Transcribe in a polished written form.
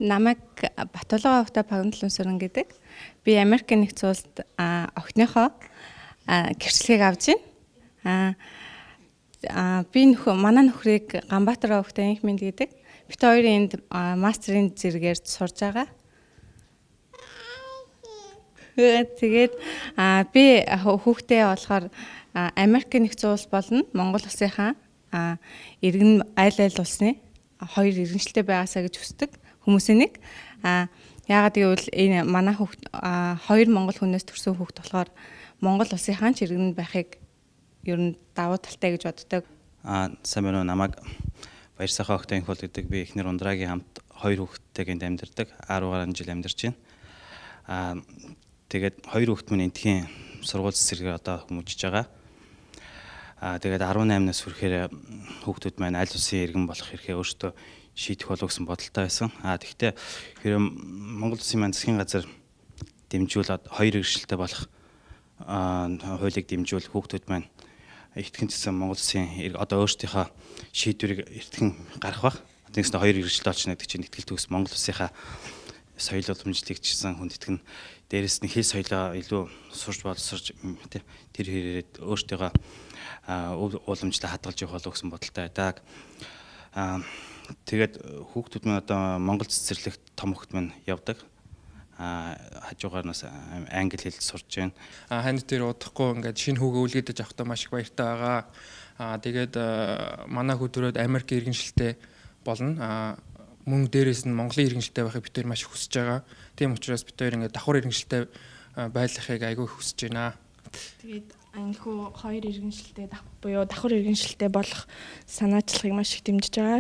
Намайг Батулга Өвтө Пагнал Сүрэн гэдэг. Би Америк нэгдсэн улсад охиныхоо гэрчлэгийг авж байна. Би манай нөхрийг Ганбаатар Өвтө Инх Мэнд гэдэг. Бид хоёрын энд мастерын зэрэгээр сурж байгаа. Тэгээд би хүүхдээ болохоор Америк нэгдсэн улс болон Монгол улсынхаа иргэн айл улсны хоёр иргэншилтэй байгаасаа гэж хүсдэг хүмүүсийн нэг. Яагаад гэвэл энэ манай хүүхд хоёр монгол хүнээс төрсэн хүүхд болохоор Монгол улсынхаа ч иргэн байхыг ер нь давуу талтай гэж боддог. Сайн байна уу, намайг Баяр сайхан Өвтө Инх бол гэдэг. Би эхнэр Ундрагийн хамт хоёр хүүхэдтэйг амьдардаг. 10 гаруй жил амьдарч байна. Тэгээд хоёр хүүхэд минь эндхийн сургууль цэцэрлэгээр одоо хүмүүжиж байгаа. Тэгээд 18-наас хүрэхээр хүүхдүүд маань аль улсын иргэн болох хэрэгээ өөртөө шийдэх болов гэсэн бодолтой байсан. Тэгэхдээ хэрэв Монгол Улсын маань засгийн газар дэмжүүлээд хоёр иргэншилтэй болох хуулийг дэмжүүл хүүхдүүд маань эртхэн гэсэн Монгол Улсын одоо өөрсдийнхөө шийдвэрийг эртхэн гарах бах. Тэгээс хоёр иргэншилтэй олчихно гэдэг чинь ихтгэл төгс Монгол Улсынхаа соёл уламжлалыг чсэн хүндэтгэн дээрэс нь хэл соёлоо илүү сурч боловсрч тэр хэрэг өөртөө уламжлалаа хадгалж явах болов гэсэн бодолтой байдаг. Тэгээд хүүхдүүд маань одоо Монгол цэцэрлэгт том хүүхд маань явдаг. Хажуугаарнаас англи хэл сурч байна. Ханд дээр удахгүй ингээд шинэ хүүгээ үлгээдэж авахдаа маш их баяртай байгаа. Тэгээд манай хүүдрүүд Америк иргэншилтэй болно. Мөн дээрээс нь Монголын иргэншилтэй байхыг бид хоёр маш их хүсэж байгаа. Тийм учраас бид хоёр ингээд давхар иргэншилтэй байхыг айгүй хүсэж байна. Тэгээд анхүү хоёр иргэншилтэй буюу давхар иргэншилтэй болох санаачлагыг маш их дэмжиж байгаа.